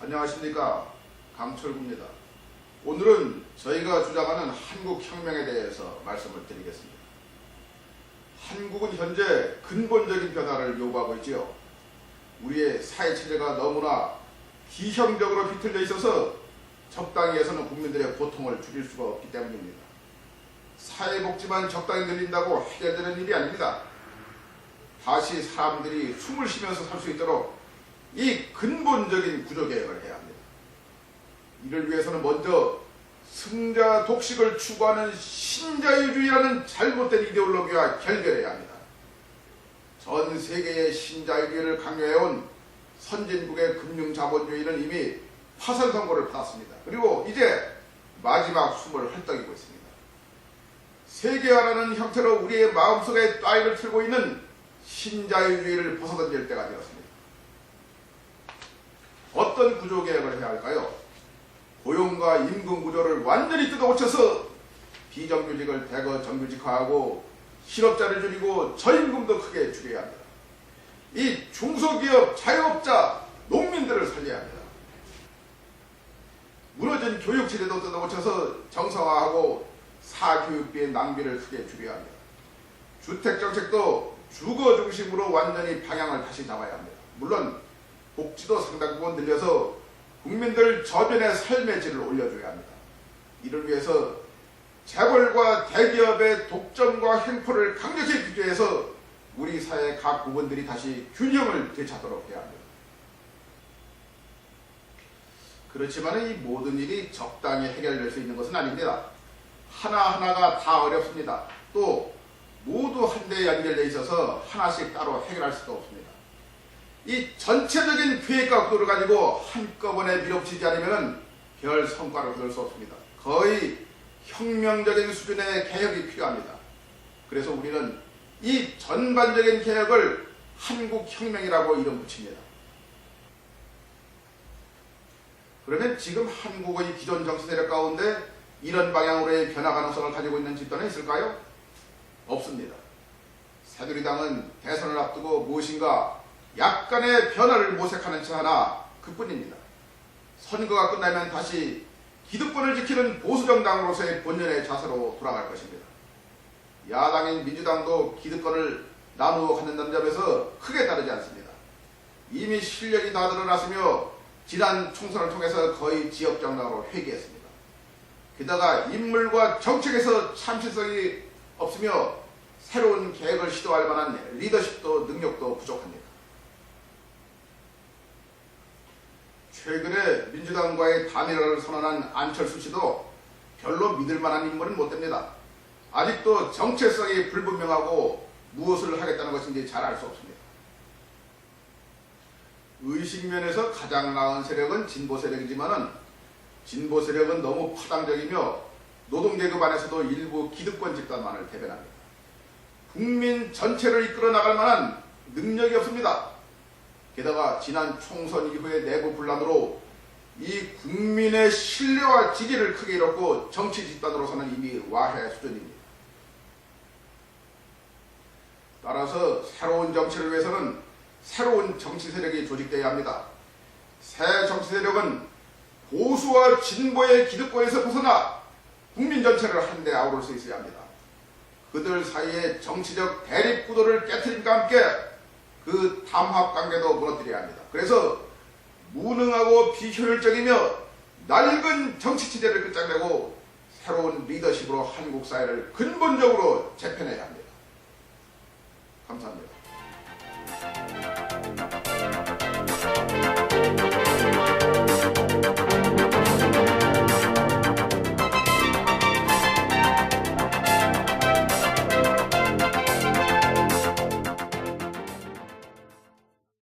안녕하십니까, 강철구입니다. 오늘은 저희가 주장하는 한국혁명에 대해서 말씀을 드리겠습니다. 한국은 현재 근본적인 변화를 요구하고 있지요. 우리의 사회체제가 너무나 기형적으로 비틀려 있어서 적당히 해서는 국민들의 고통을 줄일 수가 없기 때문입니다. 사회복지만 적당히 늘린다고 해결되는 일이 아닙니다. 다시 사람들이 숨을 쉬면서 살 수 있도록 이 근본적인 구조개혁을 해야 합니다. 이를 위해서는 먼저 승자 독식을 추구하는 신자유주의라는 잘못된 이데올로기와 결별해야 합니다. 전 세계의 신자유주의를 강요해온 선진국의 금융자본주의는 이미 파산 선고를 받았습니다. 그리고 이제 마지막 숨을 헐떡이고 있습니다. 세계화라는 형태로 우리의 마음속에 따위를 틀고 있는 신자유주의를 벗어던질 때가 되었습니다. 어떤 구조개혁을 해야 할까요? 고용과 임금 구조를 완전히 뜯어고쳐서 비정규직을 대거 정규직화하고 실업자를 줄이고 저임금도 크게 줄여야 합니다. 이 중소기업, 자영업자, 농민들을 살려야 합니다. 무너진 교육체제도 뜯어고쳐서 정상화하고 사교육비의 낭비를 크게 줄여야 합니다. 주택정책도 주거 중심으로 완전히 방향을 다시 잡아야 합니다. 물론 복지도 상당 부분 늘려서 국민들 저변의 삶의 질을 올려줘야 합니다. 이를 위해서 재벌과 대기업의 독점과 횡포를 강력히 규제해서 우리 사회 각 부분들이 다시 균형을 되찾도록 해야 합니다. 그렇지만 이 모든 일이 적당히 해결될 수 있는 것은 아닙니다. 하나하나가 다 어렵습니다. 또 모두 한데에 연결되어 있어서 하나씩 따로 해결할 수도 없습니다. 이 전체적인 계획과 구도를 가지고 한꺼번에 밀어붙이지 않으면 별 성과를 거둘 수 없습니다. 거의 혁명적인 수준의 개혁이 필요합니다. 그래서 우리는 이 전반적인 개혁을 한국혁명이라고 이름 붙입니다. 그러면 지금 한국의 기존 정치 세력 가운데 이런 방향으로의 변화 가능성을 가지고 있는 집단은 있을까요? 없습니다. 새누리당은 대선을 앞두고 무엇인가 약간의 변화를 모색하는 차 하나 그뿐입니다. 선거가 끝나면 다시 기득권을 지키는 보수정당으로서의 본연의 자세로 돌아갈 것입니다. 야당인 민주당도 기득권을 나누어 갖는다는 점에서 크게 다르지 않습니다. 이미 실력이 다 드러났으며 지난 총선을 통해서 거의 지역정당으로 회귀했습니다. 게다가 인물과 정책에서 참신성이 없으며 새로운 계획을 시도할 만한 리더십도 능력도 부족합니다. 최근에 민주당과의 단일화를 선언한 안철수 씨도 별로 믿을 만한 인물은 못 됩니다. 아직도 정체성이 불분명하고 무엇을 하겠다는 것인지 잘 알 수 없습니다. 의식면에서 가장 나은 세력은 진보 세력이지만 진보 세력은 너무 파당적이며 노동계급 안에서도 일부 기득권 집단만을 대변합니다. 국민 전체를 이끌어 나갈 만한 능력이 없습니다. 게다가 지난 총선 이후의 내부 분란으로 이 국민의 신뢰와 지지를 크게 잃었고 정치 집단으로서는 이미 와해 수준입니다. 따라서 새로운 정치를 위해서는 새로운 정치 세력이 조직되어야 합니다. 새 정치 세력은 보수와 진보의 기득권에서 벗어나 국민 전체를 한데 아우를 수 있어야 합니다. 그들 사이의 정치적 대립 구도를 깨트림과 함께 그 담합관계도 무너뜨려야 합니다. 그래서 무능하고 비효율적이며 낡은 정치체제를 끝장내고 새로운 리더십으로 한국 사회를 근본적으로 재편해야 합니다. 감사합니다.